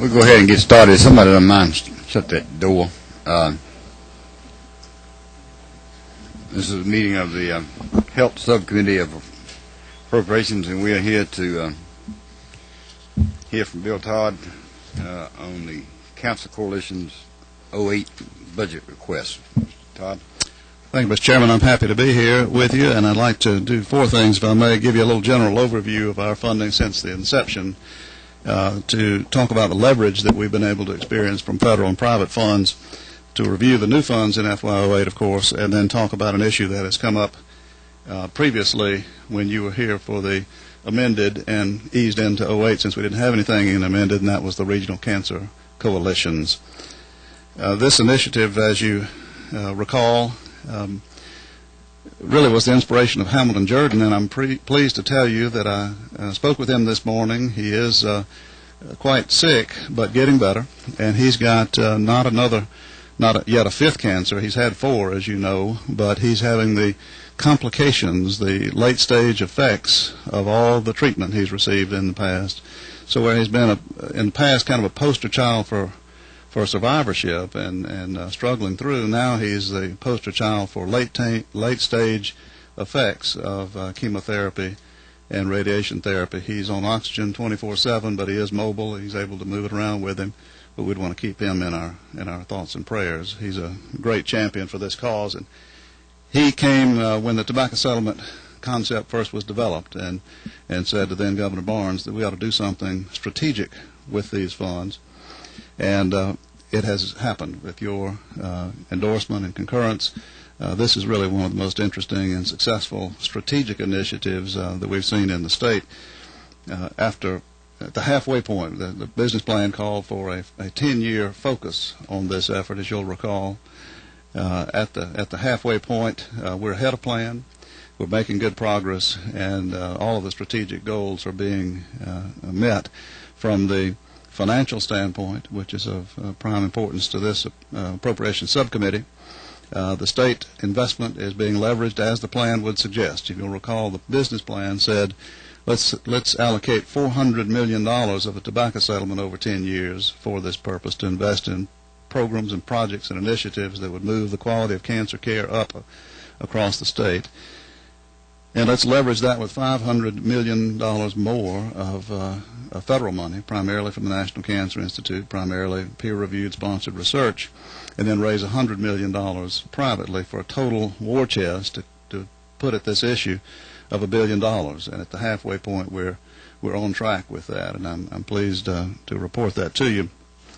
We'll go ahead and get started. Somebody don't mind shut that door. This is a meeting of the Health Subcommittee of Appropriations, and we are here to hear from Bill Todd on the Council Coalition's 08 budget request. Todd? Thank you, Mr. Chairman. I'm happy to be here with you, and I'd like to do four things, if I may. Give you a little general overview of our funding since the inception, to talk about the leverage that we've been able to experience from federal and private funds, to review the new funds in FY08, of course, and then talk about an issue that has come up previously when you were here for the amended and eased into 08, since we didn't have anything in amended, and that was the regional cancer coalitions. This initiative, as you recall, really was the inspiration of Hamilton Jordan, and I'm pleased to tell you that I spoke with him this morning. He is quite sick, but getting better, and he's got not yet a fifth cancer. He's had four, as you know, but he's having the complications, the late-stage effects of all the treatment he's received in the past. So where he's been, in the past, kind of a poster child for survivorship and struggling through, now he's the poster child for late-stage effects of chemotherapy and radiation therapy. He's on oxygen 24/7, but he is mobile. He's able to move it around with him. But we'd want to keep him in our thoughts and prayers. He's a great champion for this cause, and he came when the tobacco settlement concept first was developed, and said to then Governor Barnes that we ought to do something strategic with these funds, and it has happened with your endorsement and concurrence. This is really one of the most interesting and successful strategic initiatives that we've seen in the state. At the halfway point, the business plan called for a 10-year focus on this effort, as you'll recall. At the halfway point, we're ahead of plan. We're making good progress, and all of the strategic goals are being met. From the financial standpoint, which is of prime importance to this appropriations subcommittee, the state investment is being leveraged as the plan would suggest. If you'll recall, the business plan said let's allocate $400 million of the tobacco settlement over 10 years for this purpose, to invest in programs and projects and initiatives that would move the quality of cancer care up across the state. And let's leverage that with $500 million more of federal money, primarily from the National Cancer Institute, primarily peer-reviewed sponsored research, and then raise $100 million privately for a total war chest to put at this issue of $1 billion. And at the halfway point, we're on track with that, and I'm pleased to report that to you.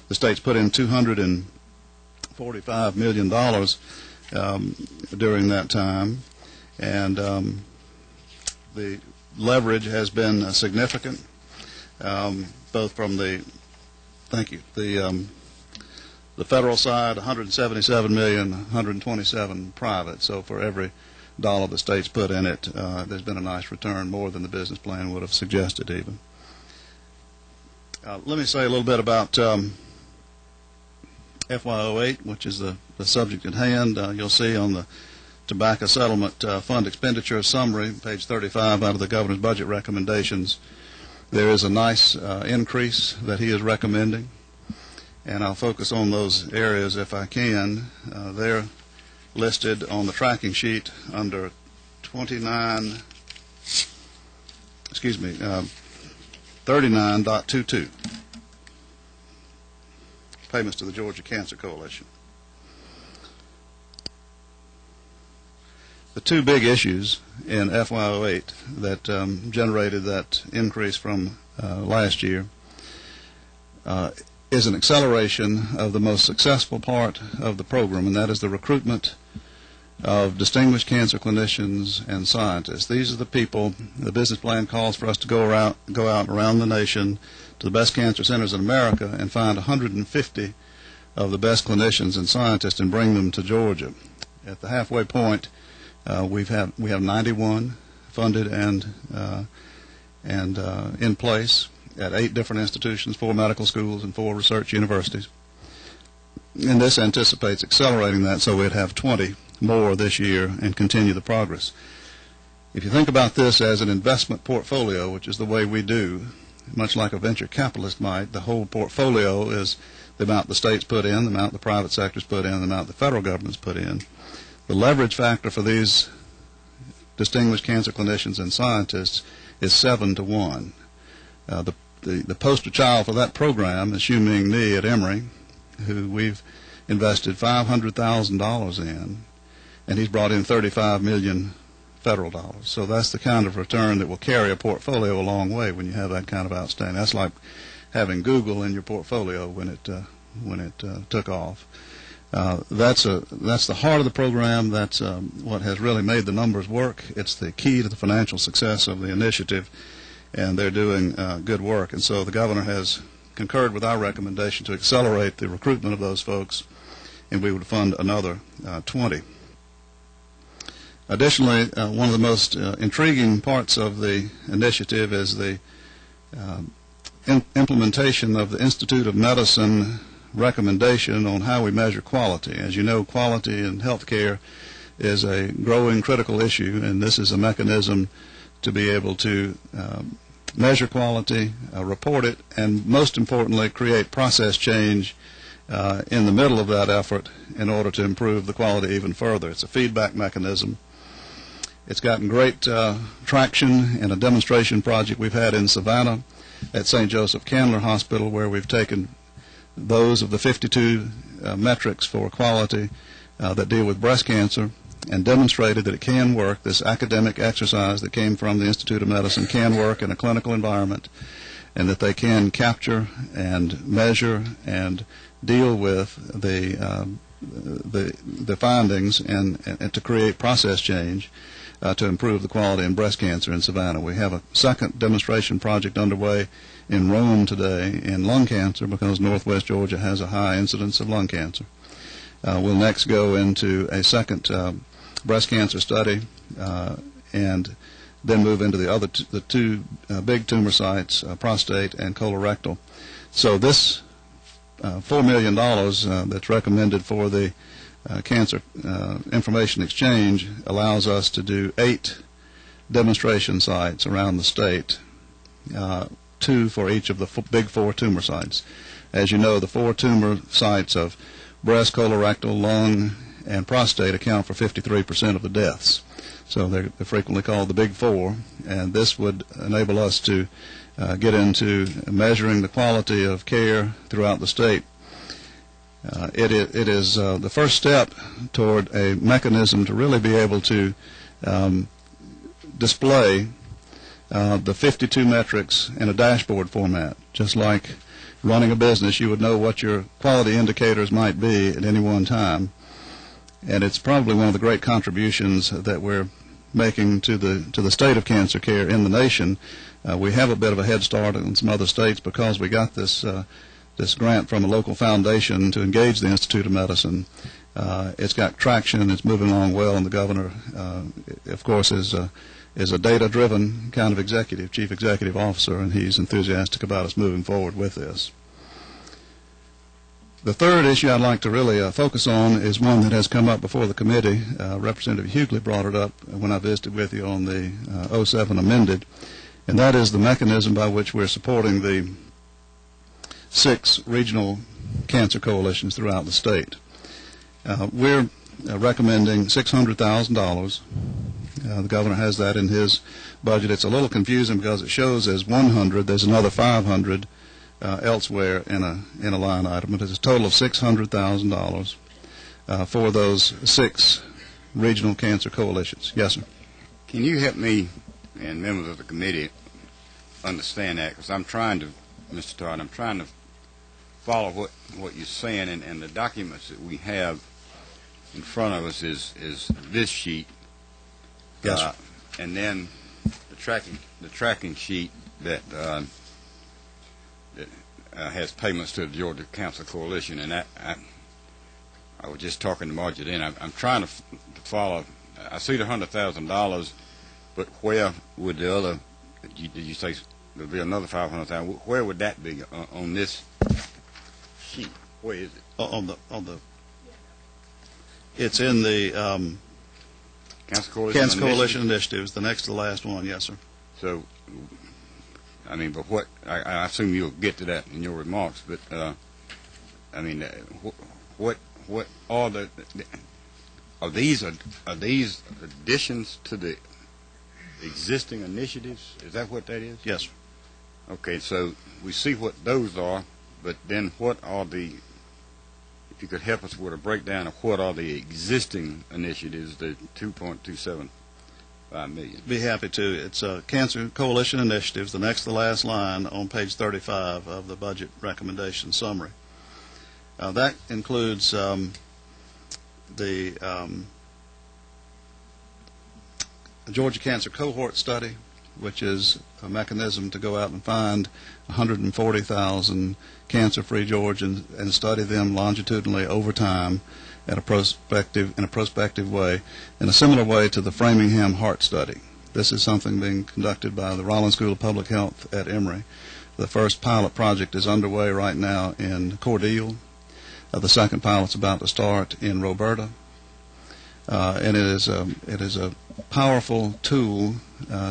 The state's put in $245 million during that time, and the leverage has been significant, both from the federal side, $177 million, $127 private. So for every dollar the state's put in it, there's been a nice return, more than the business plan would have suggested even. Let me say a little bit about FY08, which is the subject at hand. You'll see on the tobacco settlement fund expenditure summary, page 35 out of the governor's budget recommendations, there is a nice increase that he is recommending, and I'll focus on those areas if I can. They're listed on the tracking sheet under 39.22, payments to the Georgia Cancer Coalition. The two big issues in FY08 that generated that increase from last year is an acceleration of the most successful part of the program, and that is the recruitment of distinguished cancer clinicians and scientists. These are the people the business plan calls for us to go out around the nation to the best cancer centers in America and find 150 of the best clinicians and scientists and bring them to Georgia. At the halfway point, we have 91 funded and in place at 8 different institutions, 4 medical schools and 4 research universities. And this anticipates accelerating that, so we'd have 20 more this year and continue the progress. If you think about this as an investment portfolio, which is the way we do, much like a venture capitalist might. The whole portfolio is the amount the states put in, the amount the private sector's put in, the amount the federal government's put in. The leverage factor for these distinguished cancer clinicians and scientists is 7 to 1. The poster child for that program is Xiuming Ni at Emory, who we've invested $500,000 in, and he's brought in $35 million federal dollars. So that's the kind of return that will carry a portfolio a long way when you have that kind of outstanding. That's like having Google in your portfolio when it took off. That's the heart of the program. That's what has really made the numbers work. It's the key to the financial success of the initiative, and they're doing good work. And so the governor has concurred with our recommendation to accelerate the recruitment of those folks, and we would fund another 20. Additionally, one of the most intriguing parts of the initiative is the implementation of the Institute of Medicine recommendation on how we measure quality. As you know, quality in healthcare is a growing critical issue, and this is a mechanism to be able to measure quality, report it, and most importantly, create process change in the middle of that effort in order to improve the quality even further. It's a feedback mechanism. It's gotten great traction in a demonstration project we've had in Savannah at St. Joseph Candler Hospital, where we've taken those of the 52 metrics for quality that deal with breast cancer and demonstrated that it can work. This academic exercise that came from the Institute of Medicine can work in a clinical environment, and that they can capture and measure and deal with the findings and to create process change to improve the quality in breast cancer in Savannah. We have a second demonstration project underway in Rome today in lung cancer, because Northwest Georgia has a high incidence of lung cancer. We'll next go into a second breast cancer study and then move into the two big tumor sites, prostate and colorectal. So this $4 million that's recommended for the Cancer Information Exchange allows us to do 8 demonstration sites around the state, 2 for each of the big 4 tumor sites. As you know, the 4 tumor sites of breast, colorectal, lung, and prostate account for 53% of the deaths. So they're frequently called the big 4, and this would enable us to get into measuring the quality of care throughout the state. It is the first step toward a mechanism to really be able to display the 52 metrics in a dashboard format. Just like running a business, you would know what your quality indicators might be at any one time. And it's probably one of the great contributions that we're making to the state of cancer care in the nation. We have a bit of a head start in some other states because we got this grant from a local foundation to engage the Institute of Medicine. It's got traction. It's moving along well, and the governor, of course, is a data-driven kind of executive, chief executive officer, and he's enthusiastic about us moving forward with this. The third issue I'd like to really focus on is one that has come up before the committee. Representative Hughley brought it up when I visited with you on the 07 amended, and that is the mechanism by which we're supporting the 6 regional cancer coalitions throughout the state. We're recommending $600,000. The governor has that in his budget. It's a little confusing because it shows as 100. There's another 500 elsewhere in a line item. But it's a total of $600,000 for those 6 regional cancer coalitions. Yes, sir. Can you help me and members of the committee understand that? Because I'm trying to, Mr. Todd, I'm trying to follow what you're saying, and the documents that we have in front of us is this sheet. Yes, sir. And then the tracking sheet that has payments to the Georgia Cancer Coalition, and I was just talking to Margie then. I'm trying to follow. I see the $100,000, but where would the other? Did you say there'll be another $500,000? Where would that be on this sheet? Where is it? On the. It's in the Cancer Coalition Initiatives, the next to the last one. Yes, sir. So I mean, but what I assume you'll get to that in your remarks. But I mean, what are are these additions to the existing initiatives? Is that what that is? Yes. Okay, so we see what those are, but then what are the? If you could help us with a breakdown of what are the existing initiatives, the 2.275 million. Be happy to. It's Cancer Coalition initiatives, the next to the last line on page 35 of the budget recommendation summary. That includes the Georgia Cancer Cohort Study, which is a mechanism to go out and find 140,000 cancer-free Georgians and study them longitudinally over time in a prospective way, in a similar way to the Framingham Heart Study. This is something being conducted by the Rollins School of Public Health at Emory. The first pilot project is underway right now in Cordele. The second pilot's about to start in Roberta. And it is a powerful tool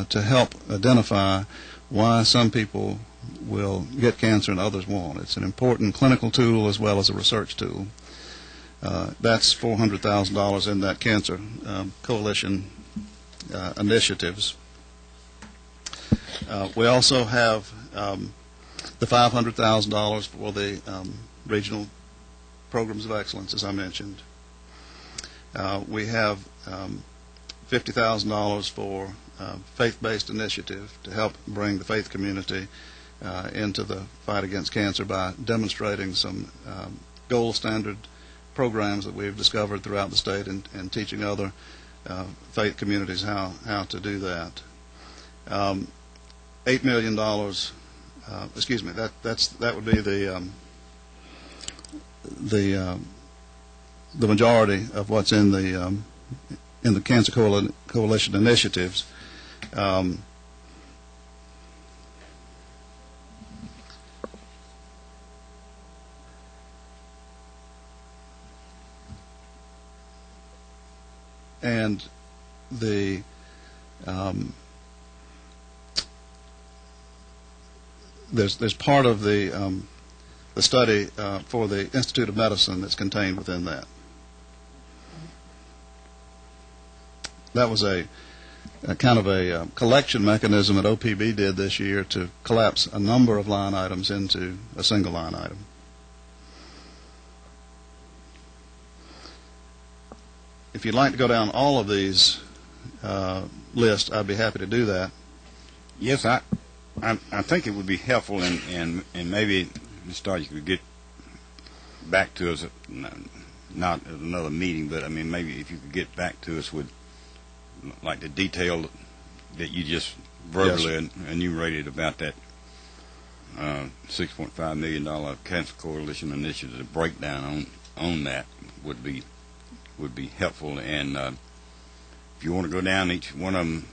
to help identify why some people will get cancer and others won't. It's an important clinical tool as well as a research tool. That's $400,000 in that Cancer Coalition initiatives. We also have the $500,000 for the regional programs of excellence, as I mentioned. We have $50,000 for faith-based initiative to help bring the faith community into the fight against cancer by demonstrating some gold standard programs that we've discovered throughout the state and teaching other faith communities how to do that. $8 million. Excuse me. That would be the majority of what's in the Cancer Coalition initiatives. And there's part of the study for the Institute of Medicine that's contained within that. That was a kind of a collection mechanism that OPB did this year to collapse a number of line items into a single line item. If you'd like to go down all of these lists, I'd be happy to do that. Yes, I think it would be helpful, and maybe, Mr. Starr, you could get back to us, not at another meeting, but I mean, maybe if you could get back to us with like the detail that you just verbally enumerated about that $6.5 million Cancer Coalition initiative. The breakdown on that would be helpful. And if you want to go down each one of them,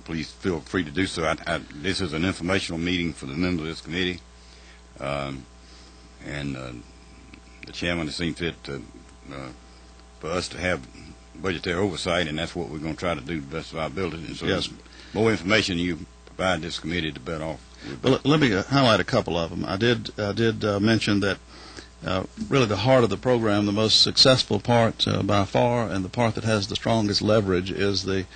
please feel free to do so. This is an informational meeting for the members of this committee, and the chairman has seen fit for us to have budgetary oversight, and that's what we're going to try to do to the best of our ability. And so, yes, more information you provide this committee, the better off. Well, let me highlight a couple of them. I did mention that really the heart of the program, the most successful part by far, and the part that has the strongest leverage is the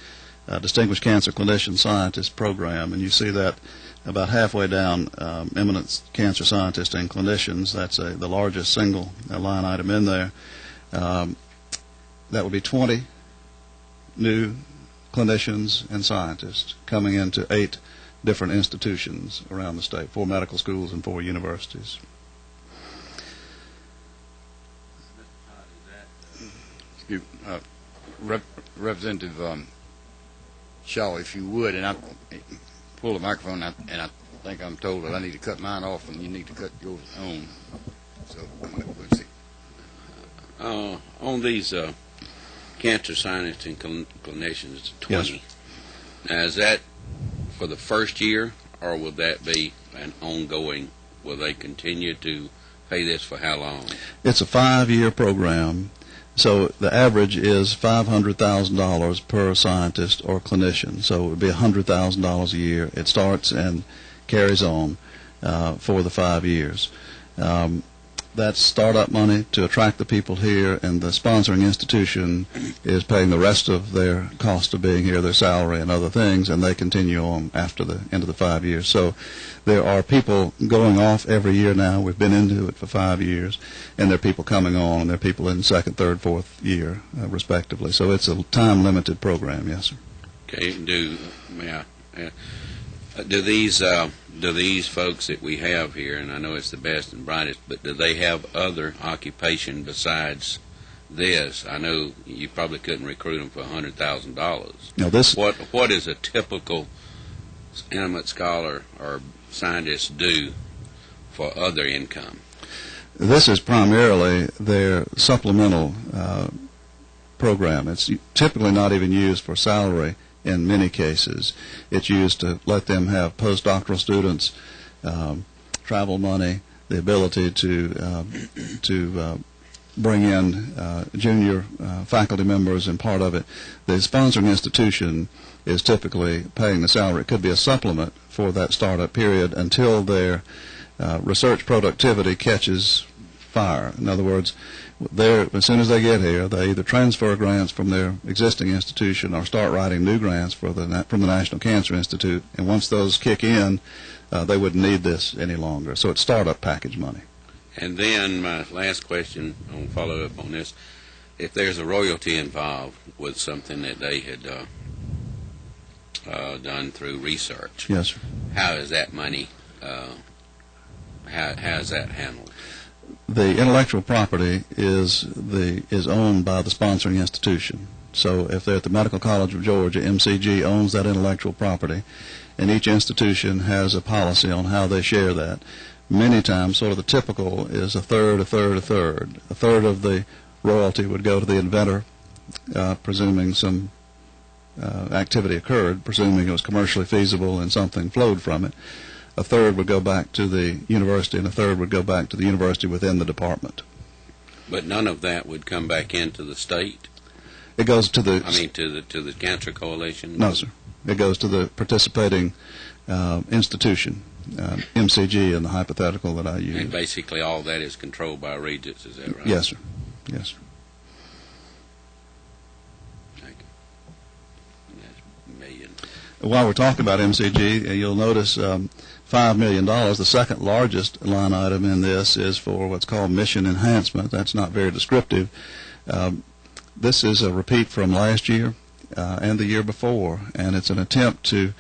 Distinguished Cancer Clinician Scientist program, and you see that about halfway down, eminent cancer scientists and clinicians. That's the largest single line item in there. That would be 20 new clinicians and scientists coming into 8 different institutions around the state, 4 medical schools and 4 universities. Representative Shaw, if you would, and I pull the microphone, and I think I'm told that I need to cut mine off and you need to cut yours on. So we'll see. On these cancer scientists and clinicians, 20. Yes. Now, is that for the first year, or will that be an ongoing? Will they continue to pay this for how long? It's a 5-year program. So the average is $500,000 per scientist or clinician. So it would be $100,000 a year. It starts and carries on for the 5 years. That's startup money to attract the people here, and the sponsoring institution is paying the rest of their cost of being here, their salary and other things, and they continue on after the end of the 5 years. So there are people going off every year now. We've been into it for 5 years, and there are people coming on, and there are people in second, third, fourth year, respectively. So it's a time-limited program, yes, sir. Okay. Do these folks that we have here, and I know it's the best and brightest, but do they have other occupation besides this? I know you probably couldn't recruit them for $100,000. Now this, what is a typical eminent scholar or scientist do for other income? this is primarily their supplemental program. It's typically not even used for salary. In many cases, it's used to let them have postdoctoral students, travel money, the ability to bring in junior faculty members, and part of it. The sponsoring institution is typically paying the salary. It could be a supplement for that startup period until their research productivity catches fire. In other words, as soon as they get here, they either transfer grants from their existing institution or start writing new grants from the National Cancer Institute. And once those kick in, they wouldn't need this any longer. So it's startup package money. And then my last question, I'll follow up on this. If there's a royalty involved with something that they had done through research, yes, sir. How is that money? How is that handled? The intellectual property is owned by the sponsoring institution. So if they're at the Medical College of Georgia, MCG owns that intellectual property, and each institution has a policy on how they share that. Many times, sort of the typical is a third, a third, a third. A third of the royalty would go to the inventor, presuming some activity occurred, presuming it was commercially feasible and something flowed from it. A third would go back to the university, and a third would go back to the university within the department. But none of that would come back into the state? It goes to the... to the Cancer Coalition? No, sir. It goes to the participating institution, MCG, in the hypothetical that I use. And basically all that is controlled by Regents, is that right? Yes, sir. Yes, sir. Thank you. That's $1 million. While we're talking about MCG, you'll notice $5 million. The second largest line item in this is for what's called mission enhancement. That's not very descriptive. This is a repeat from last year and the year before, and it's an attempt to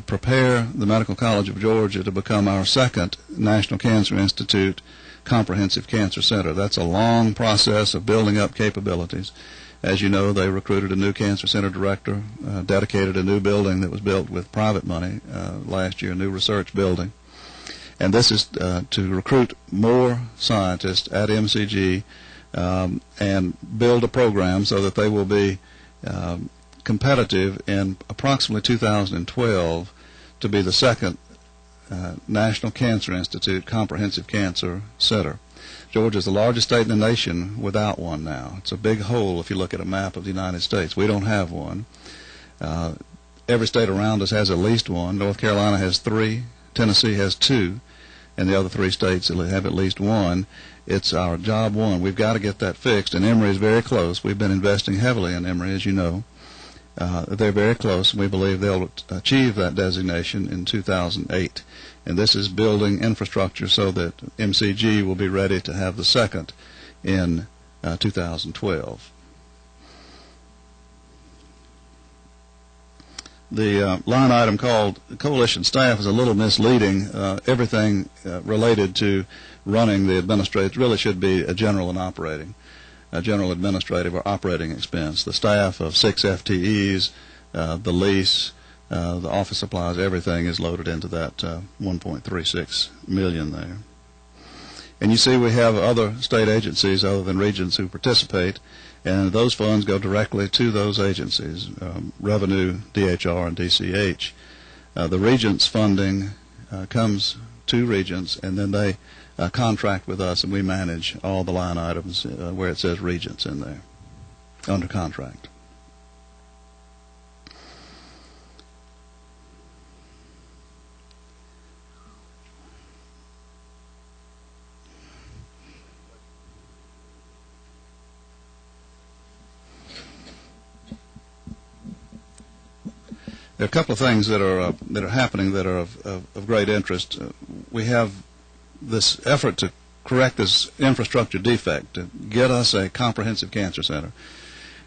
prepare the Medical College of Georgia to become our second National Cancer Institute Comprehensive Cancer Center. That's a long process of building up capabilities. As you know, they recruited a new cancer center director, dedicated a new building that was built with private money last year, a new research building. And this is to recruit more scientists at MCG and build a program so that they will be competitive in approximately 2012 to be the second National Cancer Institute Comprehensive Cancer Center. Georgia is the largest state in the nation without one now. It's a big hole if you look at a map of the United States. We don't have one. Every state around us has at least one. North Carolina has 3, Tennessee has 2, and the other 3 states have at least one. It's our job one. We've got to get that fixed, and Emory is very close. We've been investing heavily in Emory, as you know. They're very close, and we believe they'll achieve that designation in 2008. And this is building infrastructure so that MCG will be ready to have the second in 2012. The line item called coalition staff is a little misleading. Everything related to running the administrative really should be a general and operating, a general administrative or operating expense. The staff of 6 FTEs, the lease, the office supplies, everything is loaded into that $1.36 million there. And you see we have other state agencies other than Regents who participate, and those funds go directly to those agencies, Revenue, DHR, and DCH. The Regents funding comes to Regents, and then they contract with us, and we manage all the line items where it says Regents in there. under contract. There are a couple of things that are happening that are of great interest. We have this effort to correct this infrastructure defect, to get us a comprehensive cancer center.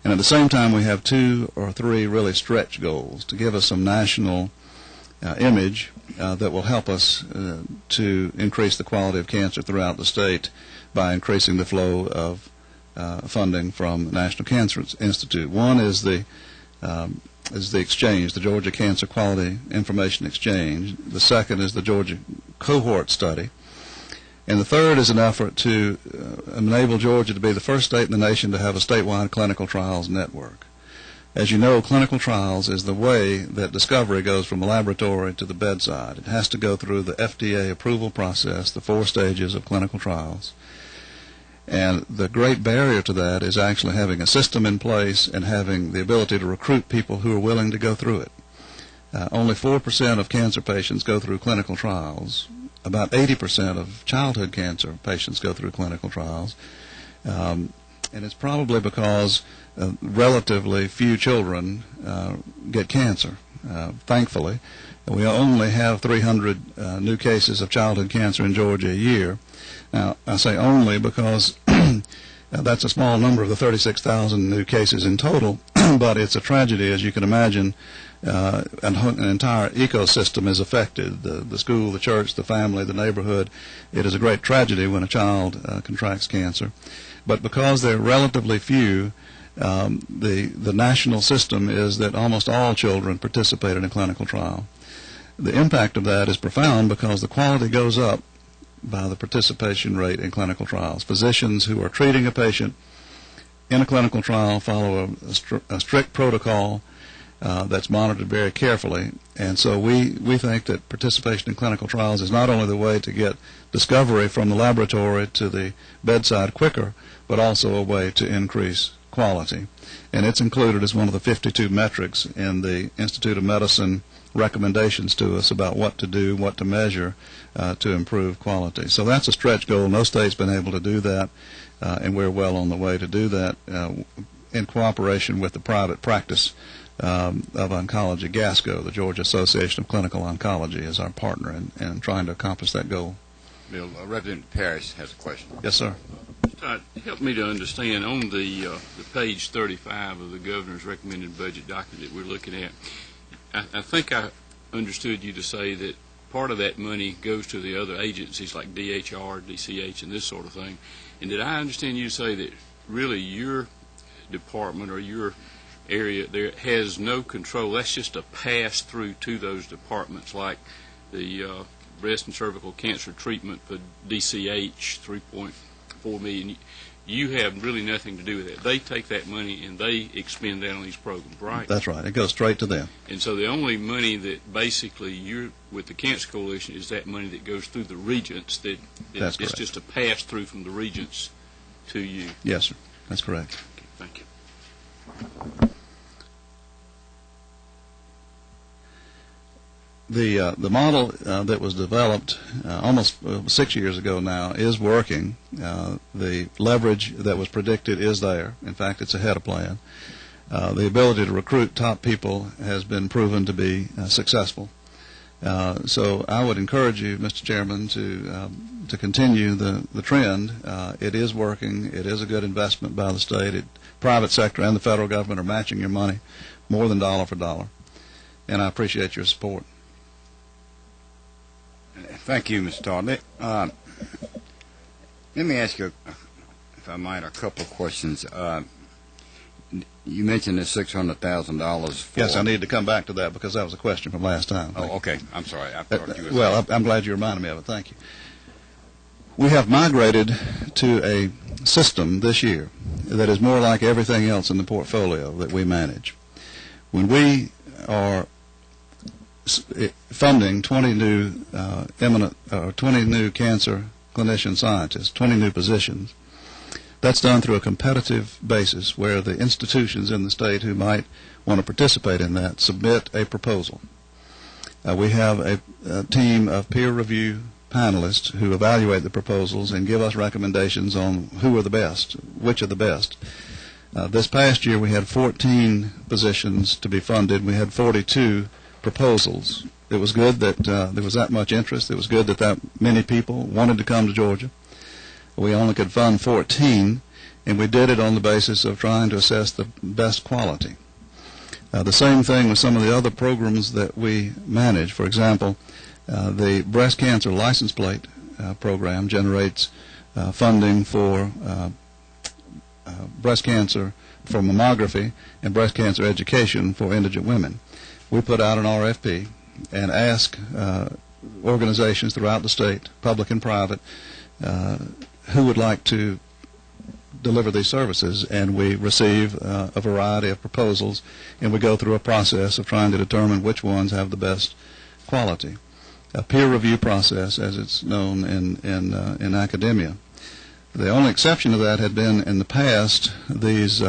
And at the same time, we have 2 or 3 really stretch goals to give us some national image that will help us to increase the quality of cancer throughout the state by increasing the flow of funding from the National Cancer Institute. One is the exchange, the Georgia Cancer Quality Information Exchange. The second is the Georgia Cohort Study. And the third is an effort to enable Georgia to be the first state in the nation to have a statewide clinical trials network. As you know, clinical trials is the way that discovery goes from the laboratory to the bedside. It has to go through the FDA approval process, the 4 stages of clinical trials. And the great barrier to that is actually having a system in place and having the ability to recruit people who are willing to go through it. Only 4% of cancer patients go through clinical trials. About 80% of childhood cancer patients go through clinical trials. And it's probably because relatively few children get cancer, thankfully. We only have 300 new cases of childhood cancer in Georgia a year. Now, I say only because that's a small number of the 36,000 new cases in total, but it's a tragedy, as you can imagine. An entire ecosystem is affected, the school, the church, the family, the neighborhood. It is a great tragedy when a child contracts cancer. But because they're relatively few, the national system is that almost all children participate in a clinical trial. The impact of that is profound because the quality goes up by the participation rate in clinical trials. Physicians who are treating a patient in a clinical trial follow a strict protocol that's monitored very carefully. And so we think that participation in clinical trials is not only the way to get discovery from the laboratory to the bedside quicker, but also a way to increase quality. And it's included as one of the 52 metrics in the Institute of Medicine recommendations to us about what to do, what to measure to improve quality. So that's a stretch goal. No state's been able to do that, and we're well on the way to do that in cooperation with the private practice of oncology. GASCO, the Georgia Association of Clinical Oncology, is our partner in trying to accomplish that goal. Bill, Representative Parrish has a question. Yes, sir. Help me to understand, on the page 35 of the governor's recommended budget document that we're looking at, I think I understood you to say that part of that money goes to the other agencies like DHR, DCH, and this sort of thing. And did I understand you to say that really your department or your area there has no control? That's just a pass-through to those departments, like the breast and cervical cancer treatment for DCH, $3.4 million. You have really nothing to do with it. They take that money and they expend that on these programs, right? That's right. It goes straight to them. And so the only money that basically you're with the Cancer Coalition is that money that goes through the regents. That's it's correct. just a pass through from the regents to you. Yes, sir. That's correct. Okay, thank you. The model that was developed almost 6 years ago now is working. The leverage that was predicted is there. In fact, it's ahead of plan. The ability to recruit top people has been proven to be successful. So I would encourage you, Mr. Chairman, to continue the trend. It is working. It is a good investment by the state. Private sector and the federal government are matching your money more than dollar for dollar. And I appreciate your support. Thank you, Mr. Todd. Let me ask you, if I might, a couple of questions. You mentioned the $600,000 for... Yes, I need to come back to that because that was a question from last time. Oh, okay. I'm sorry. I thought you were... Well, I'm glad you reminded me of it. Thank you. We have migrated to a system this year that is more like everything else in the portfolio that we manage. When we are funding 20 new 20 new cancer clinician scientists, 20 new positions, That's done through a competitive basis where the institutions in the state who might want to participate in that submit a proposal. We have a team of peer review panelists who evaluate the proposals and give us recommendations on who are the best, which are the best. This past year we had 14 positions to be funded. We had 42 proposals. It was good that there was that much interest. It was good that that many people wanted to come to Georgia. We only could fund 14, and we did it on the basis of trying to assess the best quality. The same thing with some of the other programs that we manage. For example, the breast cancer license plate program generates funding for breast cancer for mammography and breast cancer education for indigent women. We put out an RFP and ask organizations throughout the state, public and private, who would like to deliver these services, and we receive a variety of proposals, and we go through a process of trying to determine which ones have the best quality. A peer review process, as it's known in academia. The only exception to that had been in the past these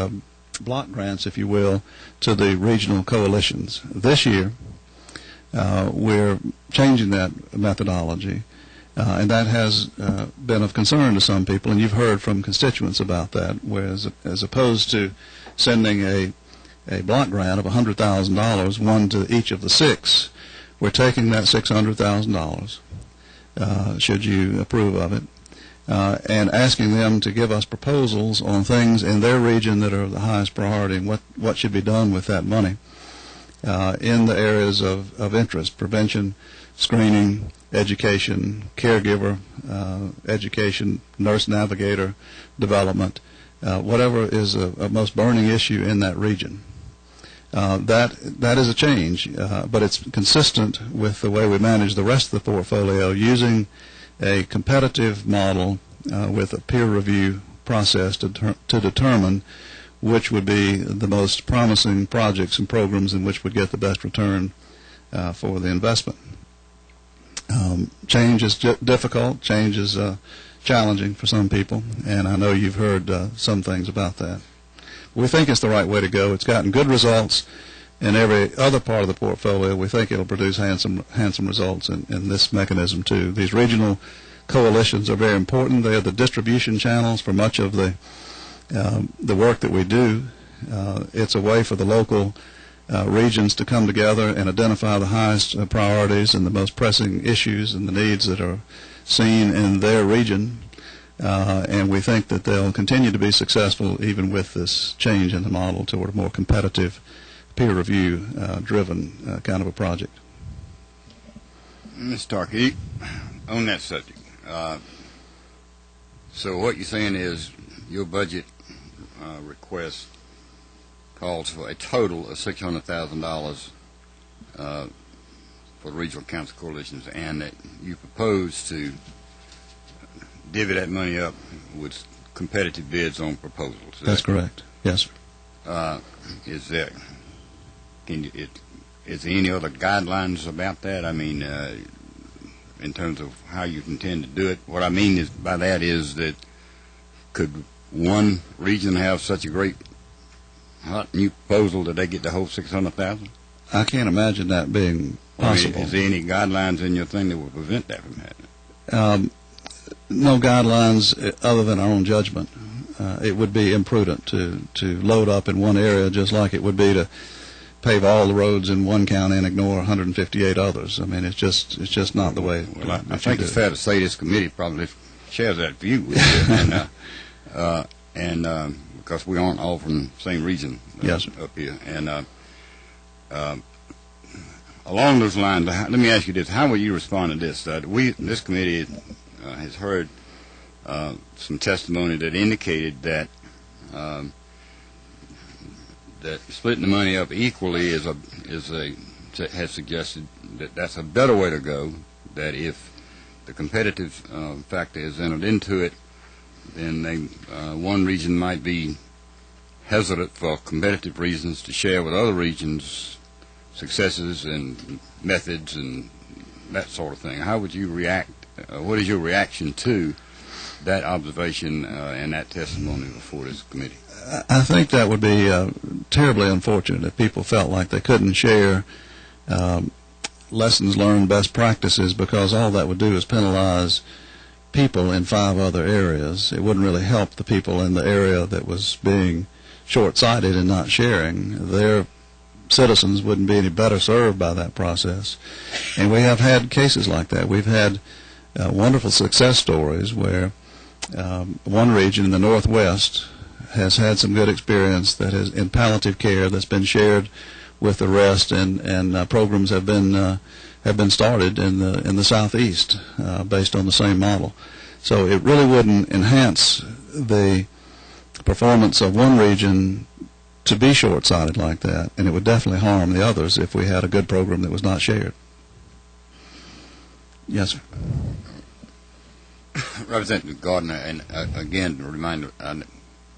block grants, if you will, to the regional coalitions. This year, we're changing that methodology. And that has been of concern to some people, and you've heard from constituents about that, whereas as opposed to sending a block grant of $100,000, one to each of the six, we're taking that $600,000, should you approve of it, and asking them to give us proposals on things in their region that are the highest priority and what should be done with that money in the areas of interest: prevention, screening, education, caregiver education, nurse navigator development, whatever is a most burning issue in that region. That is a change, but it's consistent with the way we manage the rest of the portfolio, using a competitive model with a peer review process to determine which would be the most promising projects and programs and which would get the best return for the investment. Change is difficult. Change is challenging for some people, and I know you've heard some things about that. We think it's the right way to go. It's gotten good results in every other part of the portfolio. We think it'll produce handsome results in this mechanism too. These regional coalitions are very important. They are the distribution channels for much of the work that we do. It's a way for the local regions to come together and identify the highest priorities and the most pressing issues and the needs that are seen in their region. And we think that they'll continue to be successful even with this change in the model toward a more competitive, peer review driven kind of a project. Mr. Starkey, on that subject, so what you're saying is your budget request calls for a total of $600,000 for the regional council coalitions, and that you propose to divvy that money up with competitive bids on proposals. That's correct. Yes, sir. Is there any other guidelines about that? I mean, in terms of how you intend to do it. What I mean by that is that could one region have such a great hot new proposal that they get the whole $600,000? I can't imagine that being possible. I mean, is there any guidelines in your thing that would prevent that from happening? No guidelines other than our own judgment. It would be imprudent to load up in one area, just like it would be to pave all the roads in one county and ignore 158 others. I mean, it's just not the way. Well, I think it's fair to say this committee probably shares that view with you, and because we aren't all from the same region yes, up here. And along those lines, let me ask you this: how will you respond to this? This committee has heard some testimony that indicated that that splitting the money up equally has suggested that that's a better way to go. That if the competitive factor is entered into it, then one region might be hesitant for competitive reasons to share with other regions successes and methods and that sort of thing. How would you react? What is your reaction to that observation and that testimony before this committee? I think that would be terribly unfortunate if people felt like they couldn't share lessons learned, best practices, because all that would do is penalize people in 5 other areas. It wouldn't really help the people in the area that was being short-sighted and not sharing. Their citizens wouldn't be any better served by that process. And we have had cases like that. We've had wonderful success stories where one region in the Northwest has had some good experience that is in palliative care that's been shared with the rest, and programs have been started in the Southeast based on the same model. So it really wouldn't enhance the performance of one region to be short-sighted like that, and it would definitely harm the others if we had a good program that was not shared. Yes, sir. Representative Gardner, and again, a reminder, I'm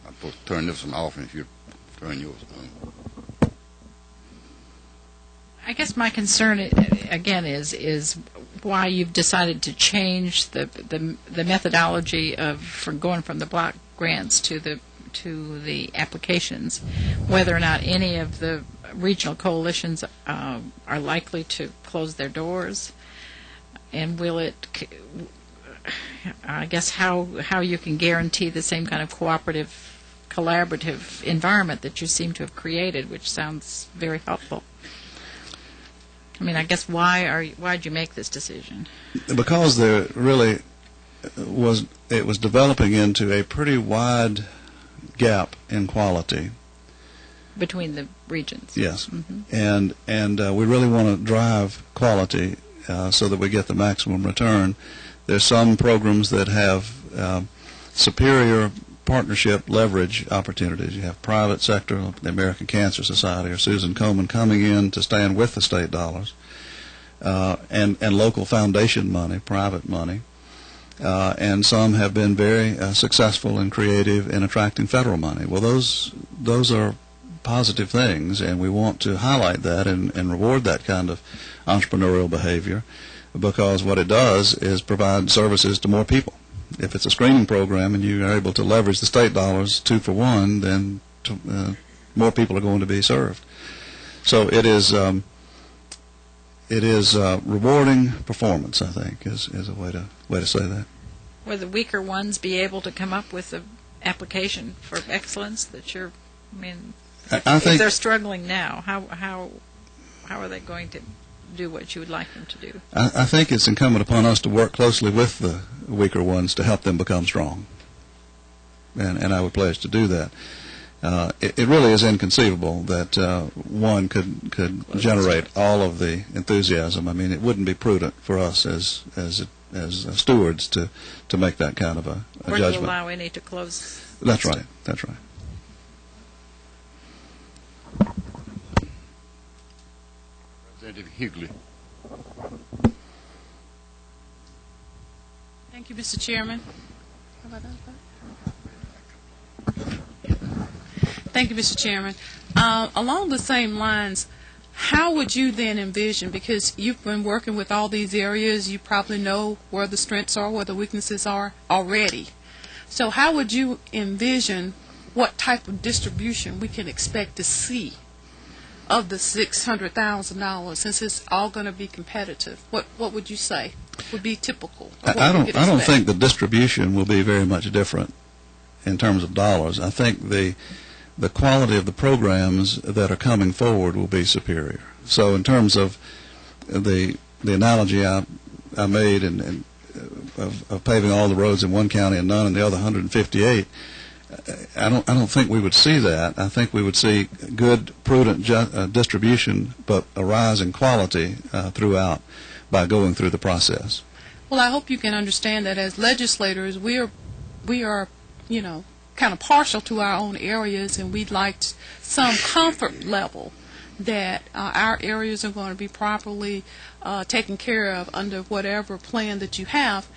supposed to turn this one off, and if you turn yours on. I guess my concern, again, is why you've decided to change the methodology from going from the block grants to the applications, whether or not any of the regional coalitions are likely to close their doors, and will it, I guess, how you can guarantee the same kind of collaborative environment that you seem to have created, which sounds very helpful. I mean, I guess why'd you make this decision? Because there really was developing into a pretty wide gap in quality Between the regions. Yes, Mm-hmm. and we really want to drive quality so that we get the maximum return. There's some programs that have superior partnership leverage opportunities. You have private sector, the American Cancer Society or Susan Komen coming in to stand with the state dollars, and local foundation money, private money. And some have been very successful and creative in attracting federal money. Well, those are positive things, and we want to highlight that and reward that kind of entrepreneurial behavior, because what it does is provide services to more people. If it's a screening program and you are able to leverage the state dollars 2 for 1, then more people are going to be served. So it is rewarding performance, I think, is a way to say that. Will the weaker ones be able to come up with an application for excellence that you're, I mean, I think if they're struggling now, how are they going to do what you would like them to do? I think it's incumbent upon us to work closely with the weaker ones to help them become strong, and I would pledge to do that. It really is inconceivable that one could generate all of the enthusiasm. I mean, it wouldn't be prudent for us as stewards to make that kind of a judgment. Or to allow any to close. That's right. That's right. Representative Hughley. Thank you, Mr. Chairman. Thank you, Mr. Chairman. Along the same lines, how would you then envision, because you've been working with all these areas, you probably know where the strengths are, where the weaknesses are already. So how would you envision what type of distribution we can expect to see of the $600,000, since it's all going to be competitive? What would you say would be typical? I don't think the distribution will be very much different in terms of dollars. I think the quality of the programs that are coming forward will be superior. So in terms of the analogy I made of paving all the roads in one county and none in the other 158, I don't think we would see that. I think we would see good, prudent distribution, but a rise in quality throughout by going through the process. Well, I hope you can understand that as legislators, we are, kind of partial to our own areas, and we'd like some comfort level that our areas are going to be properly taken care of under whatever plan that you have.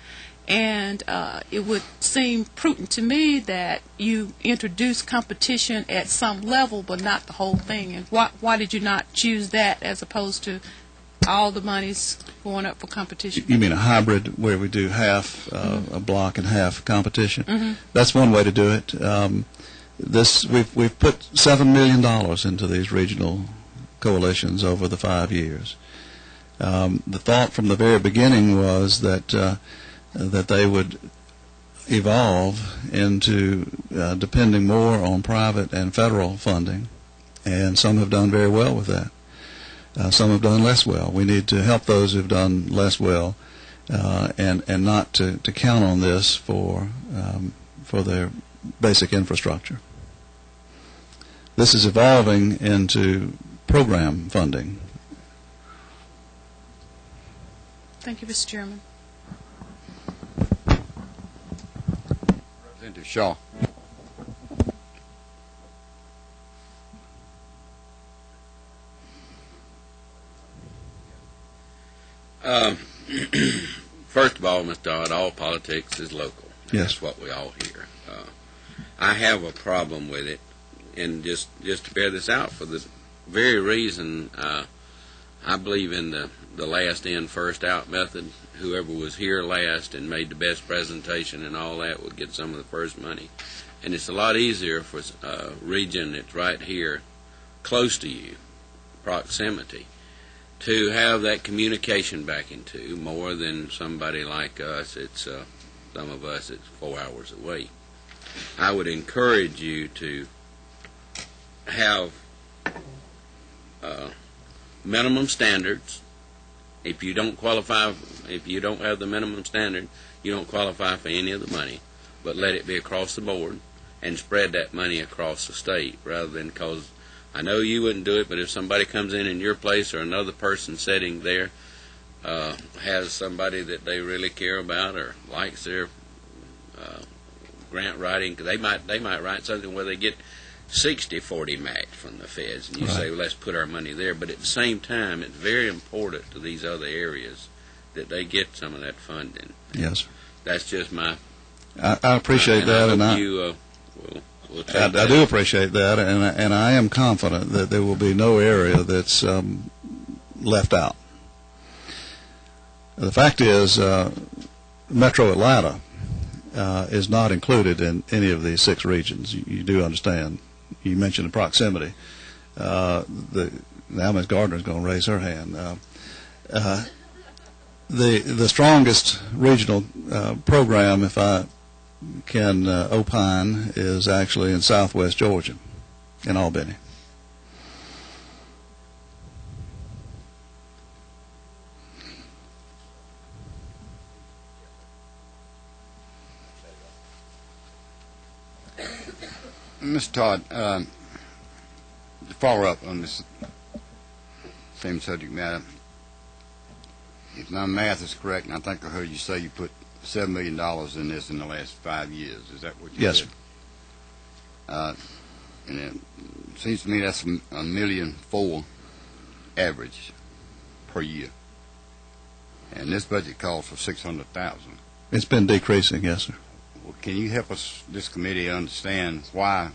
And it would seem prudent to me that you introduce competition at some level, but not the whole thing. And why did you not choose that as opposed to all the money's going up for competition? You mean a hybrid where we do half a block and half competition? That's one way to do it. We've put $7 million into these regional coalitions over the 5 years. The thought from the very beginning was that they would evolve into depending more on private and federal funding, and some have done very well with that. Some have done less well. We need to help those who've done less well, and not to count on this for their basic infrastructure. This is evolving into program funding. Thank you, Mr. Chairman. Representative Shaw. First of all, Mr. Dodd, all politics is local. Yes. That's what we all hear. I have a problem with it, and just to bear this out, for the very reason I believe in the last in, first out method. Whoever was here last and made the best presentation and all that would get some of the first money. And it's a lot easier for a region that's right here, close to you, proximity, to have that communication back into more than somebody like us. It's some of us, it's 4 hours away. I would encourage you to have minimum standards. If you don't qualify, if you don't have the minimum standard, you don't qualify for any of the money. But let it be across the board and spread that money across the state, rather than, because I know you wouldn't do it, but if somebody comes in your place, or another person sitting there has somebody that they really care about or likes their grant writing, they might write something where they get 60-40 match from the feds, and you say, well, let's put our money there. But at the same time, it's very important to these other areas that they get some of that funding. Yes. That's just my... I appreciate that, and I do appreciate that, and I am confident that there will be no area that's left out. The fact is, Metro Atlanta is not included in any of these 6 regions. You do understand. You mentioned the proximity. Now Ms. Gardner's going to raise her hand. The strongest regional program, if I can opine, is actually in southwest Georgia, in Albany. Mr. Todd, to follow up on this same subject matter, if my math is correct, and I think I heard you say you put $7 million in this in the last 5 years. Is that what you Yes, said? sir. And it seems to me that's $1.4 million average per year. And this budget calls for $600,000. It's been decreasing, yes, sir. Well, can you help us, this committee, understand why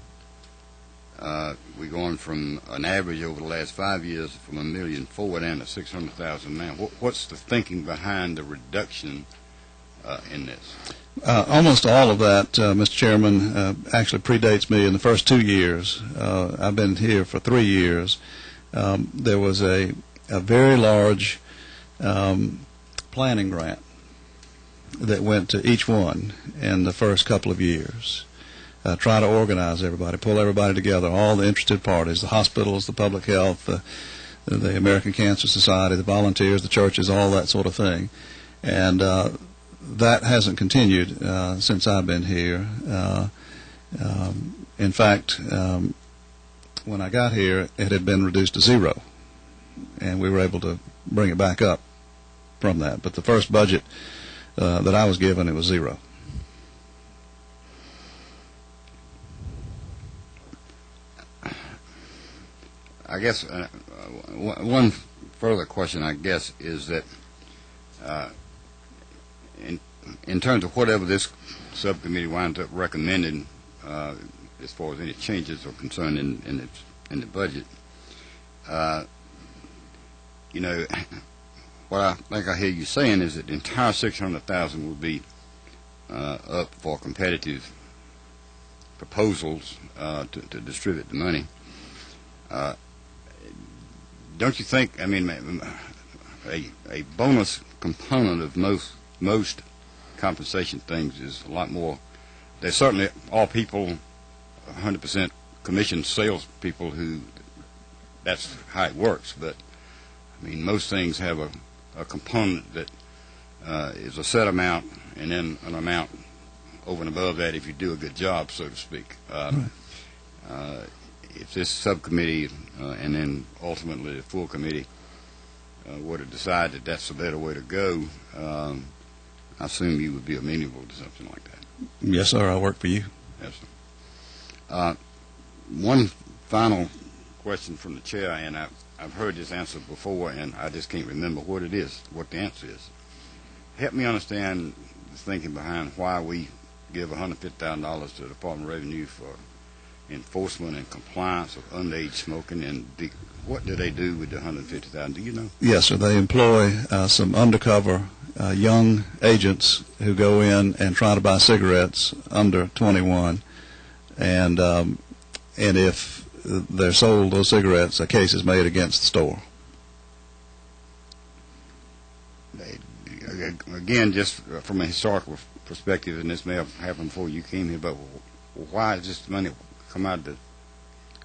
we're going from an average over the last 5 years from $1.4 million down to $600,000 now? What's the thinking behind the reduction in this? Almost all of that, Mr. Chairman, actually predates me in the first 2 years. I've been here for 3 years. There was a very large planning grant that went to each one in the first couple of years. Try to organize everybody, pull everybody together, all the interested parties, the hospitals, the public health, the American Cancer Society, the volunteers, the churches, all that sort of thing. And that hasn't continued since I've been here. In fact, when I got here, it had been reduced to 0, and we were able to bring it back up from that. But the first budget that I was given, it was 0. I guess one further question, I guess, is that in terms of whatever this subcommittee winds up recommending as far as any changes are concerned in the budget, you know, what I think I hear you saying is that the entire 600,000 will be up for competitive proposals to distribute the money. Don't you think? I mean, a bonus component of most compensation things is a lot more. There's certainly all people, 100% commissioned sales people who that's how it works. But I mean, most things have a component that is a set amount and then an amount over and above that if you do a good job, so to speak. If this subcommittee and then ultimately the full committee were to decide that that's a better way to go, I assume you would be amenable to something like that. Yes, sir. I'll work for you. Yes, sir. One final question from the chair, and I've heard this answer before, and I just can't remember what the answer is. Help me understand the thinking behind why we give $150,000 to the Department of Revenue for enforcement and compliance of underage smoking, and what do they do with the $150,000? Do you know? Yes, sir. They employ some undercover young agents who go in and try to buy cigarettes under 21, and if they're sold those cigarettes, a case is made against the store. Again, just from a historical perspective, and this may have happened before you came here, but why does this money come out of the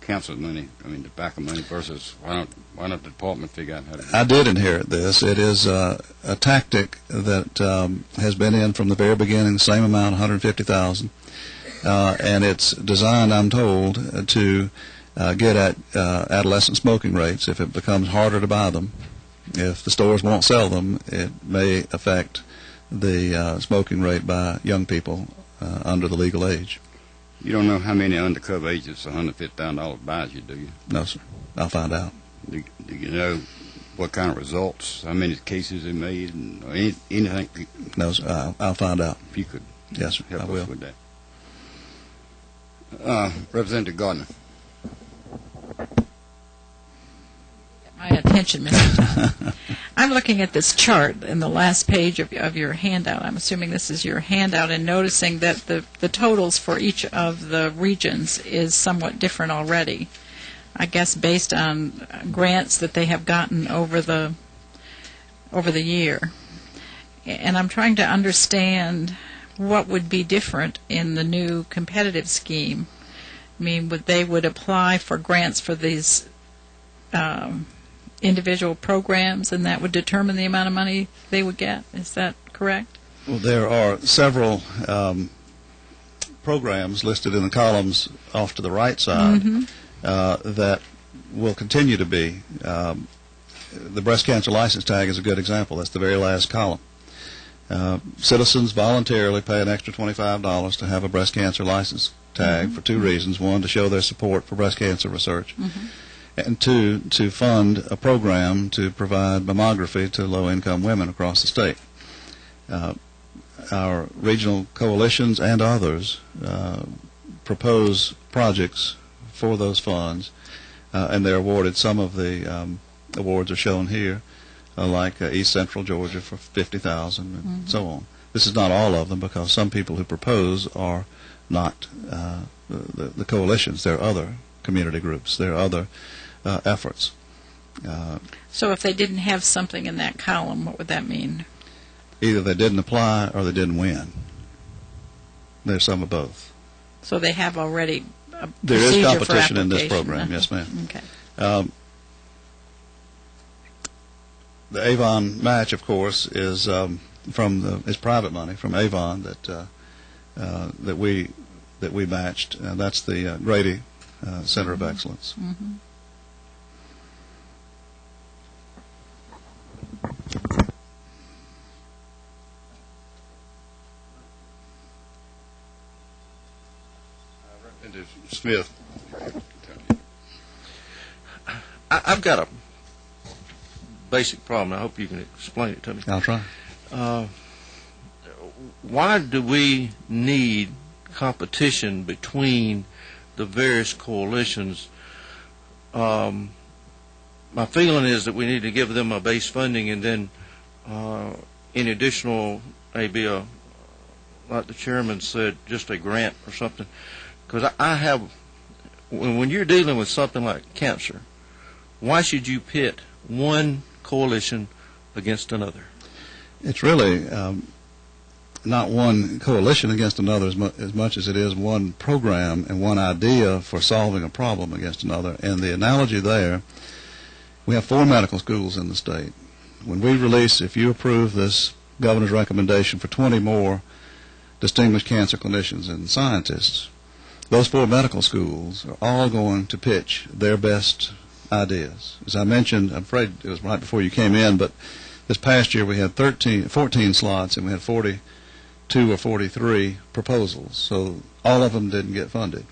council money, I mean tobacco money, versus why don't the department figure out how to do it? I did inherit this. It is a tactic that has been in from the very beginning, the same amount, $150,000, and it's designed, I'm told, to get at adolescent smoking rates. If it becomes harder to buy them, if the stores won't sell them, it may affect the smoking rate by young people under the legal age. You don't know how many undercover agents $150,000 buys you, do you? No, sir. I'll find out. Do you know what kind of results, how many cases they made, or anything? No, sir. I'll find out. If you could Yes, sir. help I will. us with that. Representative Gardner. My attention, Mr. I'm looking at this chart in the last page of your handout. I'm assuming this is your handout, and noticing that the totals for each of the regions is somewhat different already. I guess based on grants that they have gotten over the year. And I'm trying to understand what would be different in the new competitive scheme. I mean, they would apply for grants for these individual programs, and that would determine the amount of money they would get. Is that correct? Well, there are several programs listed in the columns off to the right side that will continue to be. The breast cancer license tag is a good example. That's the very last column. Citizens voluntarily pay an extra $25 to have a breast cancer license tag for two reasons. One, to show their support for breast cancer research, and two, to fund a program to provide mammography to low-income women across the state. Our regional coalitions and others propose projects for those funds, and they're awarded. Some of the awards are shown here, like East Central Georgia for $50,000 and so on. This is not all of them, because some people who propose are not the coalitions. There are other community groups. There are other efforts. So if they didn't have something in that column, what would that mean? Either they didn't apply or they didn't win. There's some of both. So they have already a There is procedure for competition in this application. program, yes, ma'am. Okay. The Avon match, of course, is is private money from Avon that we matched, and that's the Grady Center of Excellence. Representative Smith. I've got a basic problem. I hope you can explain it to me. I'll try. Why do we need competition between the various coalitions? My feeling is that we need to give them a base funding and then any additional, maybe like the chairman said, just a grant or something? Because I have, when you're dealing with something like cancer, why should you pit one coalition against another? It's really not one coalition against another as much as it is one program and one idea for solving a problem against another. And the analogy there, we have 4 medical schools in the state. When we release, if you approve this governor's recommendation for 20 more distinguished cancer clinicians and scientists, those 4 medical schools are all going to pitch their best ideas. As I mentioned, I'm afraid it was right before you came in, but this past year we had 14 slots and we had 42 or 43 proposals. So all of them didn't get funded.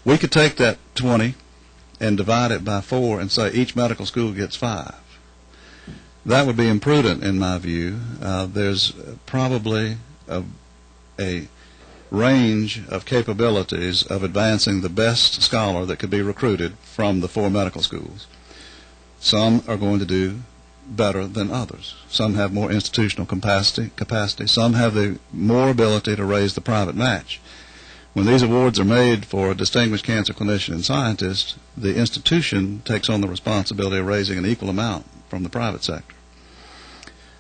We could take that 20 and divide it by 4 and say each medical school gets 5. That would be imprudent in my view. There's probably a range of capabilities of advancing the best scholar that could be recruited from the 4 medical schools. Some are going to do better than others. Some have more institutional capacity. Some have the more ability to raise the private match. When these awards are made for a distinguished cancer clinician and scientist, the institution takes on the responsibility of raising an equal amount from the private sector.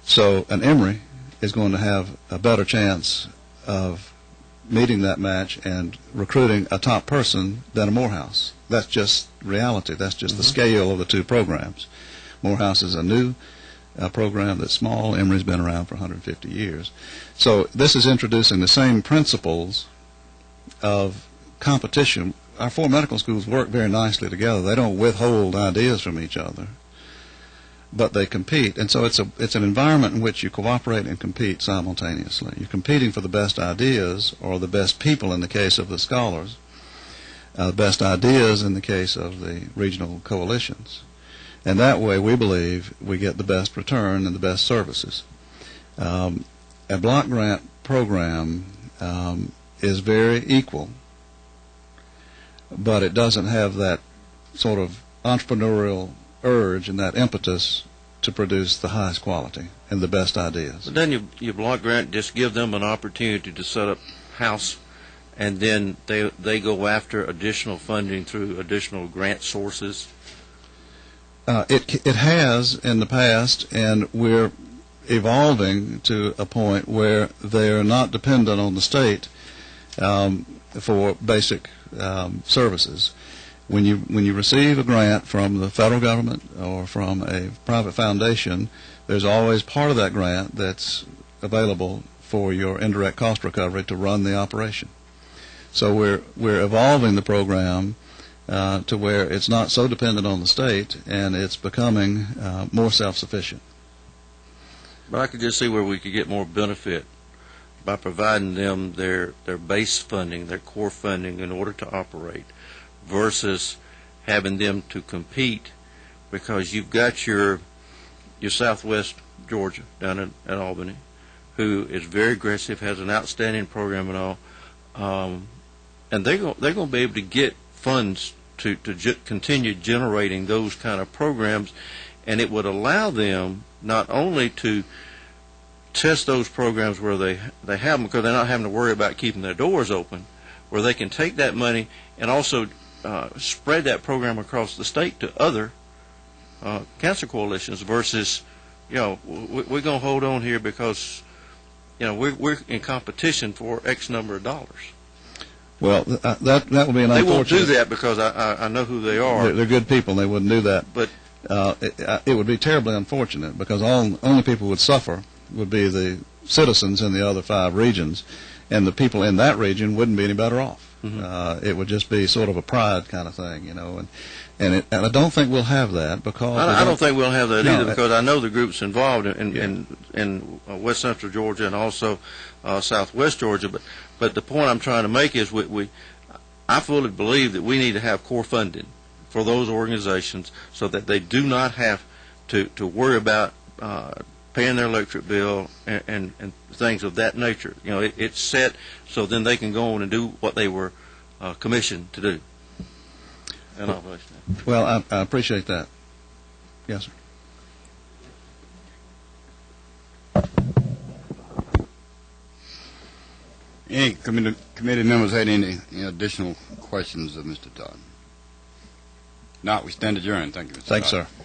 So an Emory is going to have a better chance of meeting that match and recruiting a top person than a Morehouse. That's just reality. That's just the scale of the 2 programs. Morehouse is a new program that's small. Emory's been around for 150 years. So this is introducing the same principles of competition. Our 4 medical schools work very nicely together. They don't withhold ideas from each other, but they compete. And so it's an environment in which you cooperate and compete simultaneously. You're competing for the best ideas, or the best people in the case of the scholars, the best ideas in the case of the regional coalitions. And that way we believe we get the best return and the best services. A block grant program is very equal, but it doesn't have that sort of entrepreneurial urge and that impetus to produce the highest quality and the best ideas. But then your block grant just give them an opportunity to set up house, and then they go after additional funding through additional grant sources. It has in the past, and we're evolving to a point where they're not dependent on the state for basic services. When you receive a grant from the federal government or from a private foundation, there's always part of that grant that's available for your indirect cost recovery to run the operation. So we're evolving the program to where it's not so dependent on the state, and it's becoming more self-sufficient. But I could just see where we could get more benefit by providing them their base funding, their core funding in order to operate, versus having them to compete, because you've got your Southwest Georgia down at Albany, who is very aggressive, has an outstanding program and all, and they're going to be able to get funds to continue generating those kind of programs, and it would allow them not only to test those programs where they have them, because they're not having to worry about keeping their doors open, where they can take that money and also spread that program across the state to other cancer coalitions, versus, we're going to hold on here because, we're in competition for X number of dollars. Well, that would be an unfortunate. They won't do that because I know who they are. They're good people, and they wouldn't do that. But it would be terribly unfortunate, because only people who would suffer would be the citizens in the other 5 regions, and the people in that region wouldn't be any better off. It would just be sort of a pride kind of thing, and I don't think we'll have that, because I don't think we'll have that either, because I know the groups involved in West Central Georgia and also Southwest Georgia. But the point I'm trying to make is I fully believe that we need to have core funding for those organizations so that they do not have to worry about paying their electric bill and things of that nature. It's set so then they can go on and do what they were commissioned to do. And well, I appreciate that. Yes, sir. Any committee members had any additional questions of Mr. Todd? Not, we stand adjourned. Thank you, Mr. Thanks, Todd. sir.